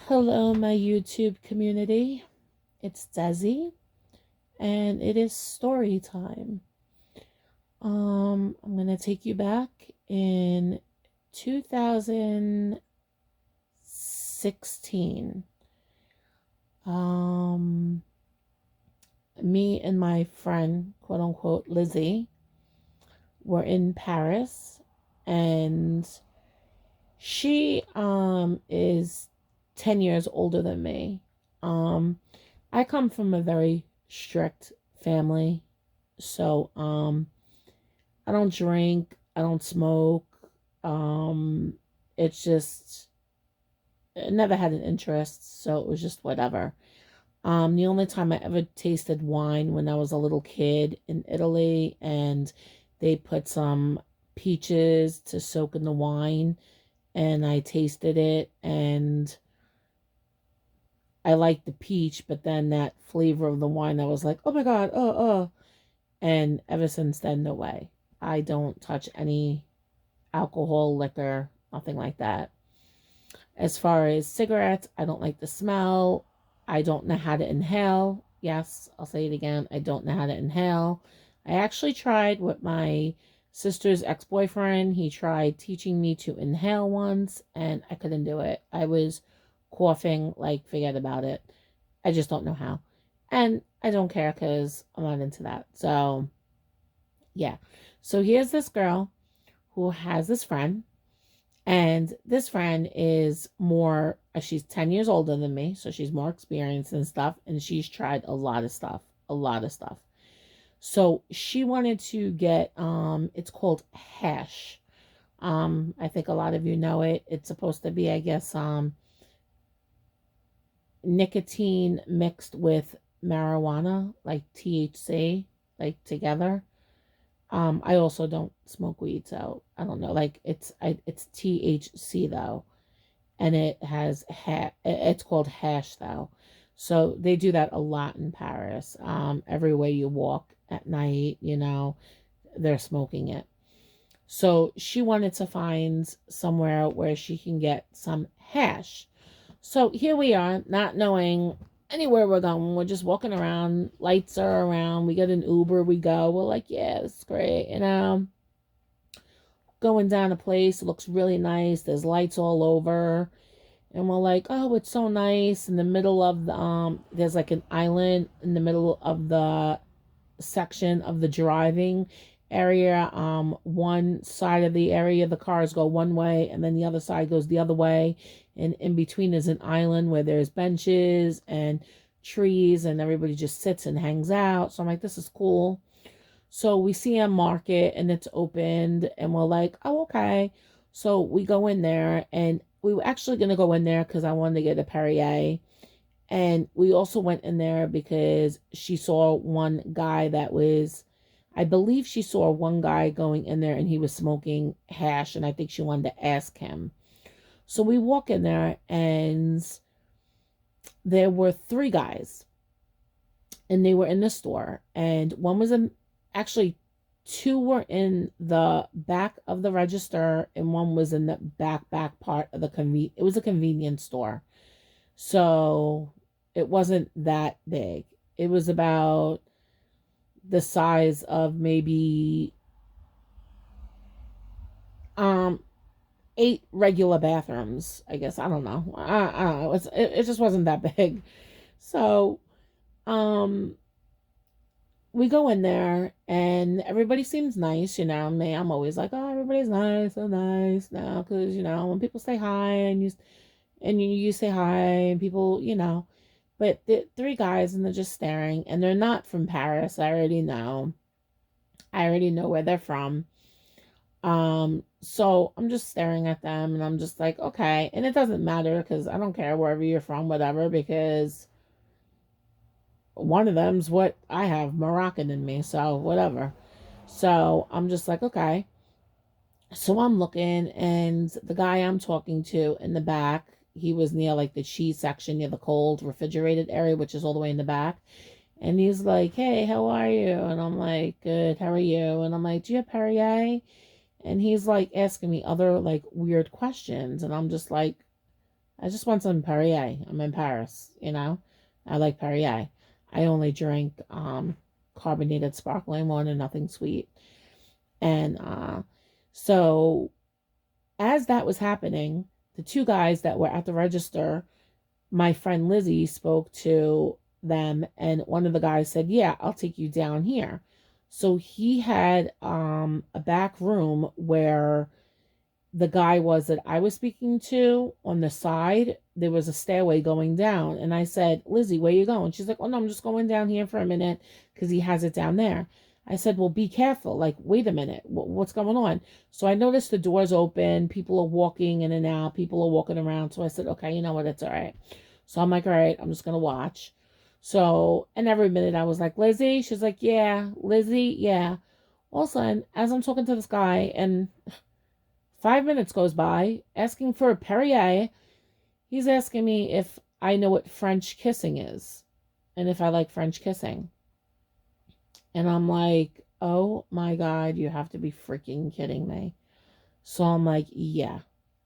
Hello, my YouTube community. It's Desi, and it is story time. I'm gonna take you back in 2016. Um, Me and my friend, quote unquote, Lizzie, were in Paris, and she is 10 years older than me. Um, I come from a very strict family. So, I don't drink, I don't smoke. Um, it's just, I never had an interest, so it was just whatever. The only time I ever tasted wine when I was a little kid in Italy, and they put some peaches to soak in the wine, and I tasted it, and I liked the peach, but then that flavor of the wine, I was like, oh my God, And ever since then, no way. I don't touch any alcohol, liquor, nothing like that. As far as cigarettes, I don't like the smell. I don't know how to inhale. Yes, I'll say it again. I don't know how to inhale. I actually tried with my sister's ex-boyfriend. He tried teaching me to inhale once, and I couldn't do it. I was coughing like forget about it. I just don't know how. And I don't care because I'm not into that. So, yeah. So here's this girl who has this friend, and this friend is more, she's 10 years older than me, so she's more experienced and stuff, and she's tried a lot of stuff, a lot of stuff. So she wanted to get, it's called hash. I think a lot of you know it. It's supposed to be, I guess, nicotine mixed with marijuana, like THC, like together. I also don't smoke weed, so I don't know. Like it's THC though, and it has it's called hash though. So they do that a lot in Paris. Everywhere you walk at night, they're smoking it. So she wanted to find somewhere where she can get some hash. So here we are, not knowing anywhere we're going. We're just walking around. Lights are around. We get an Uber. We go. We're like, yeah, this is great. Going down a place. It looks really nice. There's lights all over. And we're like, oh, it's so nice. In the middle of the, there's like an island in the middle of the section of the driving area. One side of the area, the cars go one way, and then the other side goes the other way. And in between is an island where there's benches and trees, and everybody just sits and hangs out. So I'm like, this is cool. So we see a market and it's opened, and we're like, oh, okay. So we go in there, and we were actually going to go in there because I wanted to get a Perrier. And we also went in there because she saw one guy that was, I believe she saw one guy going in there and he was smoking hash, and I think she wanted to ask him. So we walk in there, and there were three guys, and they were in the store, and one was in, actually two were in the back of the register, and one was in the back part of it was a convenience store. So it wasn't that big. It was about the size of maybe um eight regular bathrooms, I guess. I don't know. I don't know. It just wasn't that big. So um we go in there, and everybody seems nice, me. I'm always like, oh, everybody's nice, so nice now, because when people say hi, and you say hi, and people, but the three guys, and they're just staring, and they're not from Paris. I already know where they're from. So I'm just staring at them, and I'm just like, okay. And it doesn't matter because I don't care wherever you're from, whatever, because one of them's what I have, Moroccan in me, so whatever. So I'm just like, okay. So I'm looking, and the guy I'm talking to in the back, he was near like the cheese section, near the cold refrigerated area, which is all the way in the back. And he's like, hey, how are you? And I'm like, good, how are you? And I'm like, do you have Perrier? And he's like asking me other like weird questions. And I'm just like, I just want some Perrier. I'm in Paris, you know. I like Perrier. I only drink carbonated sparkling water, nothing sweet. And so as that was happening, the two guys that were at the register, my friend Lizzie spoke to them, and one of the guys said, "Yeah, I'll take you down here." So he had a back room where the guy was that I was speaking to. On the side, there was a stairway going down. And I said, "Lizzie, where you going?" She's like, "Oh, no, I'm just going down here for a minute because he has it down there." I said, "Well, be careful. Like, wait a minute. What's going on?" So I noticed the doors open. People are walking in and out. People are walking around. So I said, "Okay, you know what? It's all right." So I'm like, "All right, I'm just going to watch." So, and every minute I was like, "Lizzie?" She's like, "Yeah." "Lizzie?" "Yeah." All of a sudden, as I'm talking to this guy, and 5 minutes goes by, asking for a Perrier. He's asking me if I know what French kissing is and if I like French kissing. And I'm like, oh my God, you have to be freaking kidding me. So I'm like, yeah,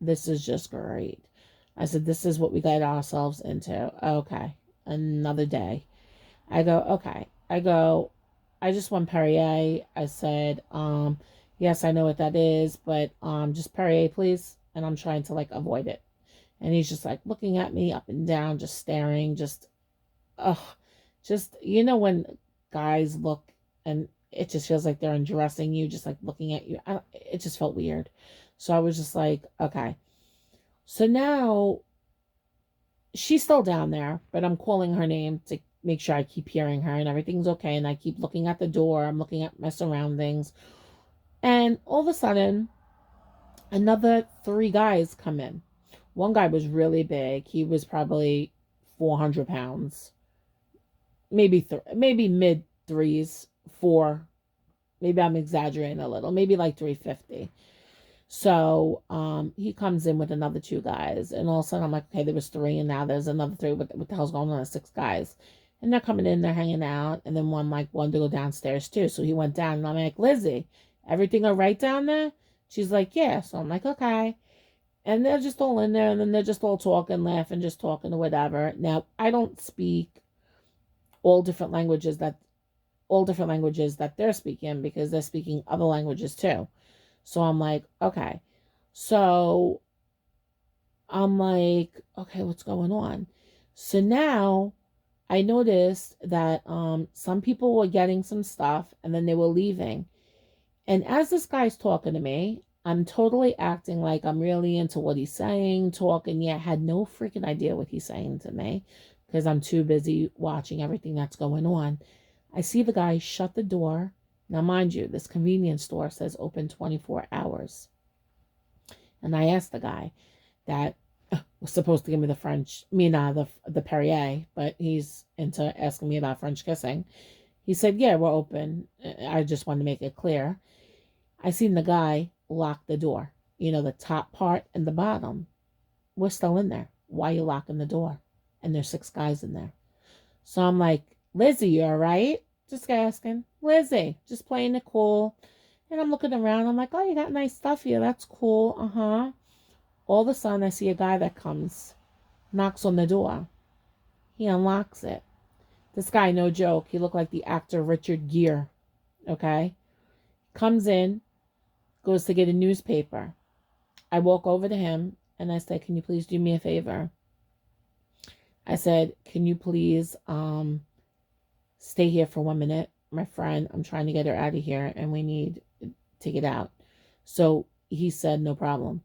this is just great. I said, this is what we got ourselves into. Okay, another day. I go, okay. I just want Perrier. I said, yes, I know what that is, but just Perrier, please. And I'm trying to like avoid it. And he's just like looking at me up and down, just staring, ugh, just, when guys look and it just feels like they're undressing you, just like looking at you. It just felt weird. So I was just like, okay. So now she's still down there, but I'm calling her name to make sure I keep hearing her and everything's okay. And I keep looking at the door. I'm looking at my surroundings. And all of a sudden, another three guys come in. One guy was really big. He was probably 400 pounds, maybe mid threes, four. Maybe I'm exaggerating a little. Maybe like 350. So he comes in with another two guys, and all of a sudden I'm like, okay, there was three, and now there's another three. What the hell's going on? There's six guys, and they're coming in, they're hanging out, and then one like wanted to go downstairs too, so he went down, and I'm like, Lizzie, everything all right down there? She's like, yeah. So I'm like, okay, and they're just all in there, and then they're just all talking, laughing, just talking or whatever. Now I don't speak all different languages that they're speaking because they're speaking other languages too. So I'm like, okay. So I'm like, okay, what's going on? So now I noticed that some people were getting some stuff and then they were leaving. And as this guy's talking to me, I'm totally acting like I'm really into what he's saying, talking, yet had no freaking idea what he's saying to me because I'm too busy watching everything that's going on. I see the guy shut the door. Now, mind you, this convenience store says open 24 hours. And I asked the guy that was supposed to give me the French, the Perrier, but he's into asking me about French kissing. He said, yeah, we're open. I just wanted to make it clear. I seen the guy lock the door. The top part and the bottom. We're still in there. Why are you locking the door? And there's six guys in there. So I'm like, Lizzie, you all right? Just asking. Lizzie, just playing it cool. And I'm looking around. I'm like, oh, you got nice stuff here. That's cool. Uh-huh. All of a sudden, I see a guy that comes, knocks on the door. He unlocks it. This guy, no joke, he looked like the actor Richard Gere. Okay? Comes in, goes to get a newspaper. I walk over to him and I say, can you please do me a favor? I said, can you please stay here for 1 minute? My friend, I'm trying to get her out of here and we need to get out. So he said, no problem.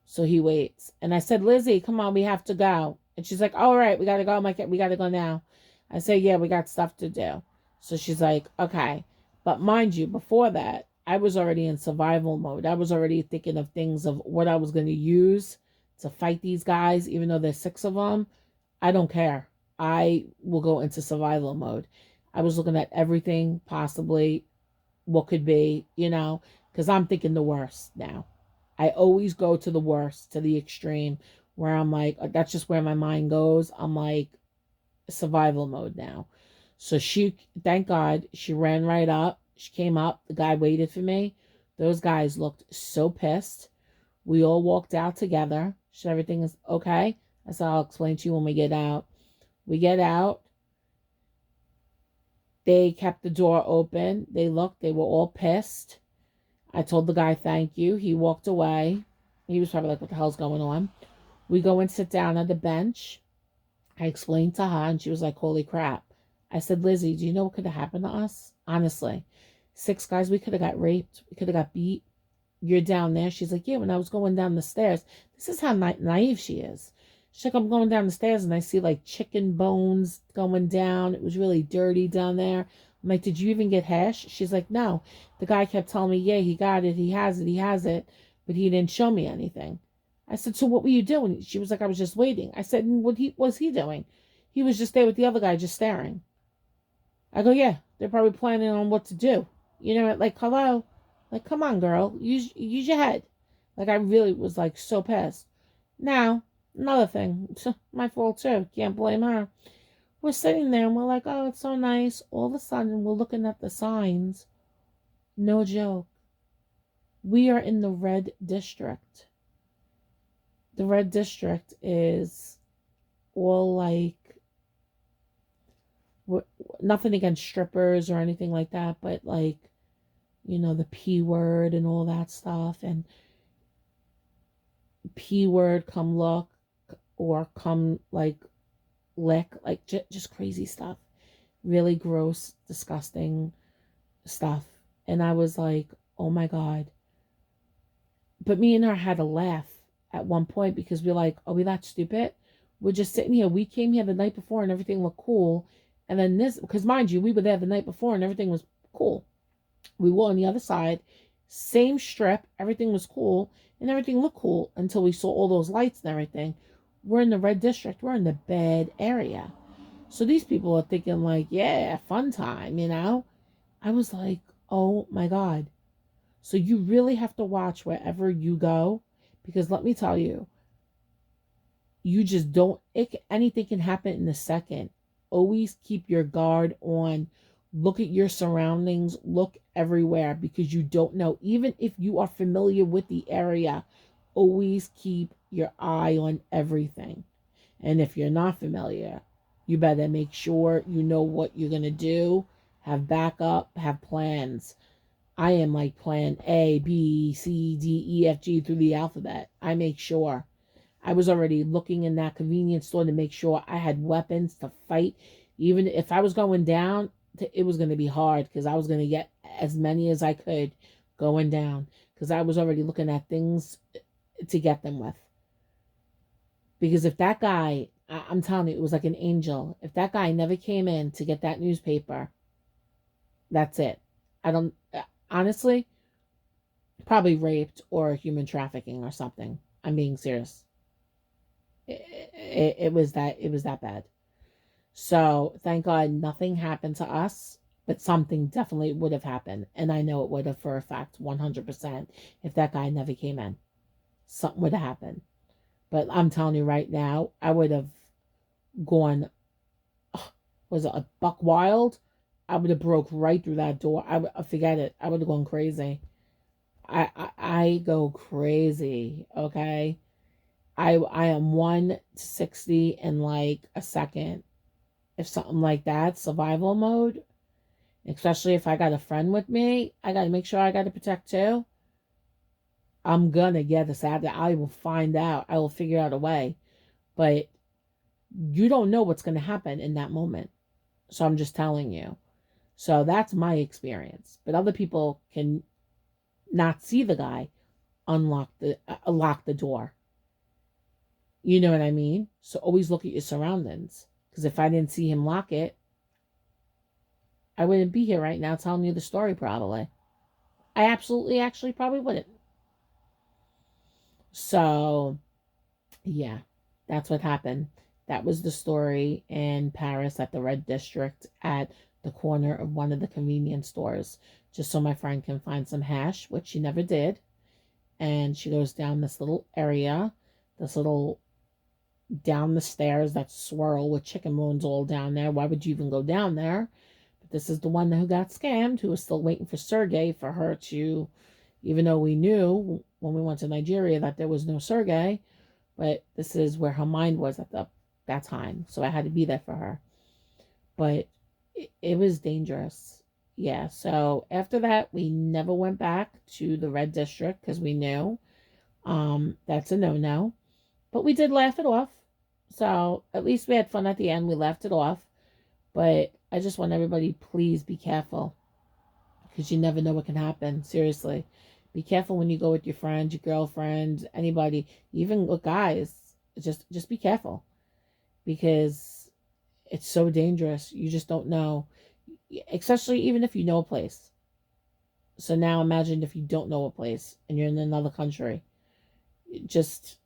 So he waits. And I said, Lizzie, come on, we have to go. And she's like, all right, we got to go. We got to go now. I say, yeah, we got stuff to do. So she's like, okay. But mind you, before that, I was already in survival mode. I was already thinking of things of what I was going to use to fight these guys, even though there's six of them. I don't care. I will go into survival mode. I was looking at everything possibly, what could be, because I'm thinking the worst now. I always go to the worst, to the extreme, where I'm like, that's just where my mind goes. I'm like, survival mode now. So thank God, she ran right up. She came up. The guy waited for me. Those guys looked so pissed. We all walked out together. So everything is okay. I said, I'll explain to you when we get out. We get out. They kept the door open. They looked. They were all pissed. I told the guy, thank you. He walked away. He was probably like, what the hell's going on? We go and sit down at the bench. I explained to her, and she was like, holy crap. I said, Lizzie, do you know what could have happened to us? Honestly. 6 guys, we could have got raped. We could have got beat. You're down there. She's like, yeah, when I was going down the stairs. This is how naive she is. She's like, I'm going down the stairs, and I see like chicken bones going down. It was really dirty down there. I'm like, did you even get hash? She's like, no. The guy kept telling me, yeah, he got it. He has it. He has it. But he didn't show me anything. I said, so what were you doing? She was like, I was just waiting. I said, what was he doing? He was just there with the other guy, just staring. I go, yeah, they're probably planning on what to do. You know, like, hello? Like, come on, girl. Use your head. Like, I really was, like, so pissed. Now, another thing. My fault, too. Can't blame her. We're sitting there, and we're like, oh, it's so nice. All of a sudden, we're looking at the signs. No joke. We are in the red district. The red district is all, like, nothing against strippers or anything like that, but, like, you know, the P word and all that stuff. And P word, come look, or come, like, lick, like, just crazy stuff. Really gross, disgusting stuff. And I was like, oh my God. But me and her had a laugh at one point because we're like, are we that stupid? We're just sitting here. We came here the night before and everything looked cool. And then this, because mind you, we were there the night before and everything was cool. We were on the other side, same strip, everything was cool, and everything looked cool until we saw all those lights and everything. We're in the red district. We're in the bad area. So these people are thinking like, yeah, fun time, you know? I was like, oh my God. So you really have to watch wherever you go, because let me tell you, you just don't, anything can happen in a second. Always keep your guard on. Look at your surroundings. Look everywhere, because you don't know. Even if you are familiar with the area, always keep your eye on everything. And if you're not familiar, you better make sure you know what you're going to do. Have backup, have plans. I am like plan A, B, C, D, E, F, G through the alphabet. I make sure. I was already looking in that convenience store to make sure I had weapons to fight. Even if I was going down, it was going to be hard because I was going to get as many as I could going down, because I was already looking at things to get them with. Because if that guy, I'm telling you, it was like an angel. If that guy never came in to get that newspaper, that's it. I don't, honestly, probably raped or human trafficking or something. I'm being serious. It was that bad. So thank God nothing happened to us, but something definitely would have happened. And I know it would have for a fact, 100%, if that guy never came in. Something would have happened. But I'm telling you right now, I would have gone, was it a buck wild? I would have broke right through that door. Forget it. I would have gone crazy. I go crazy, okay? I am 1 to 60 in like a second. If something like that, survival mode, especially if I got a friend with me, I got to make sure I got to protect too. I'm going to get us out there. I will find out. I will figure out a way. But you don't know what's going to happen in that moment. So I'm just telling you. So that's my experience. But other people can not see the guy lock the door. You know what I mean? So always look at your surroundings. Because if I didn't see him lock it, I wouldn't be here right now telling you the story probably. I absolutely actually probably wouldn't. So, yeah, that's what happened. That was the story in Paris at the Red District at the corner of one of the convenience stores, just so my friend can find some hash, which she never did. And she goes down this little area, down the stairs that swirl with chicken bones all down there. Why would you even go down there? But this is the one who got scammed, who was still waiting for Sergey for her to, even though we knew when we went to Nigeria that there was no Sergey, but this is where her mind was at that time. So I had to be there for her. But it was dangerous. Yeah. So after that, we never went back to the red district because we knew that's a no-no. But we did laugh it off. So at least we had fun at the end. We laughed it off. But I just want everybody, please be careful because you never know what can happen. Seriously. Be careful when you go with your friends, your girlfriends, anybody, even with guys. Just be careful because it's so dangerous. You just don't know, especially even if you know a place. So now imagine if you don't know a place and you're in another country. Just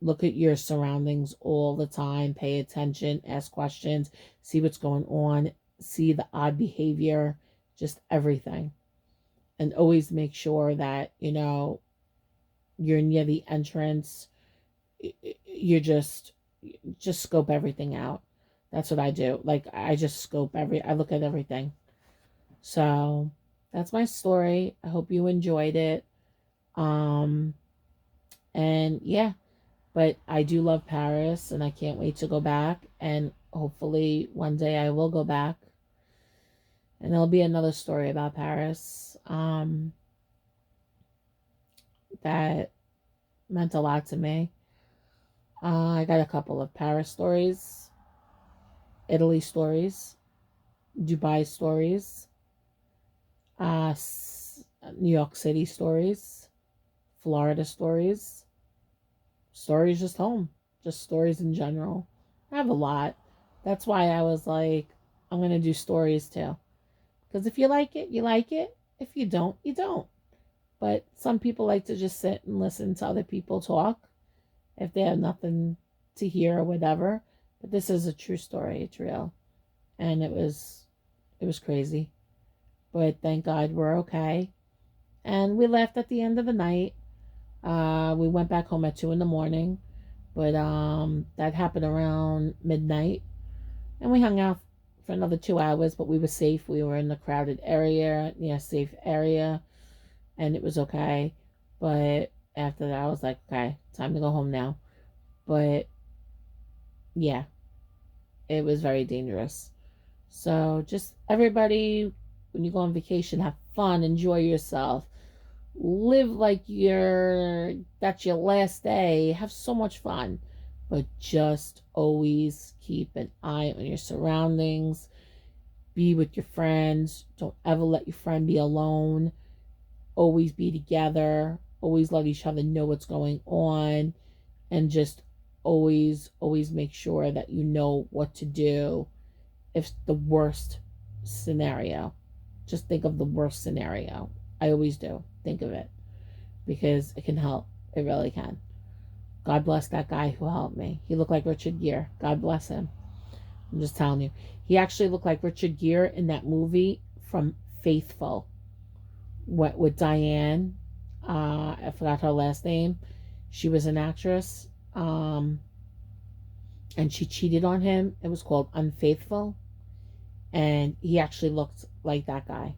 look at your surroundings all the time. Pay attention, ask questions, see what's going on, see the odd behavior, just everything. And always make sure that, you're near the entrance. You're just scope everything out. That's what I do. Like I just I look at everything. So that's my story. I hope you enjoyed it. Um and yeah, but I do love Paris and I can't wait to go back, and hopefully one day I will go back. And there'll be another story about Paris that meant a lot to me. I got a couple of Paris stories, Italy stories, Dubai stories, uh, New York City stories, Florida stories, stories just home, just stories in general. I have a lot. That's why I was like, I'm going to do stories too. Because if you like it, you like it. If you don't, you don't. But some people like to just sit and listen to other people talk if they have nothing to hear or whatever. But this is a true story. It's real. And it was crazy. But thank God we're okay. And we left at the end of the night. We went back home at 2 in the morning. But that happened around midnight. And we hung out for another 2 hours, but we were safe. We were in the crowded area, safe area, and it was okay. But after that, I was like, okay, time to go home now. But yeah, it was very dangerous. So just everybody, when you go on vacation, have fun, enjoy yourself, live like that's your last day, have so much fun. But just always keep an eye on your surroundings. Be with your friends. Don't ever let your friend be alone. Always be together. Always let each other know what's going on. And just always make sure that you know what to do if the worst scenario. Just think of the worst scenario. I always do. Think of it. Because it can help. It really can. God bless that guy who helped me. He looked like Richard Gere. God bless him. I'm just telling you. He actually looked like Richard Gere in that movie from Faithful. With Diane. I forgot her last name. She was an actress. And she cheated on him. It was called Unfaithful. And he actually looked like that guy.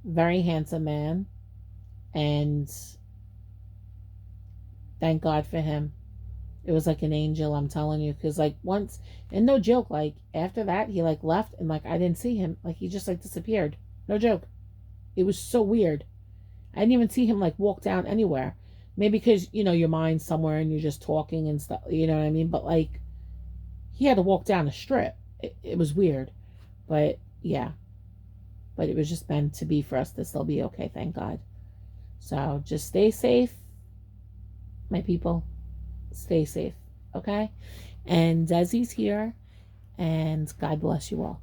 Very handsome man. And thank God for him. It was like an angel, I'm telling you. Because like once, and no joke, like after that, he like left and like I didn't see him. Like he just like disappeared. No joke. It was so weird. I didn't even see him like walk down anywhere. Maybe because, your mind's somewhere and you're just talking and stuff. You know what I mean? But like, he had to walk down a strip. It was weird. But yeah. But it was just meant to be for us to still be okay, thank God. So just stay safe, my people. Stay safe, okay? And Desi's here, and God bless you all.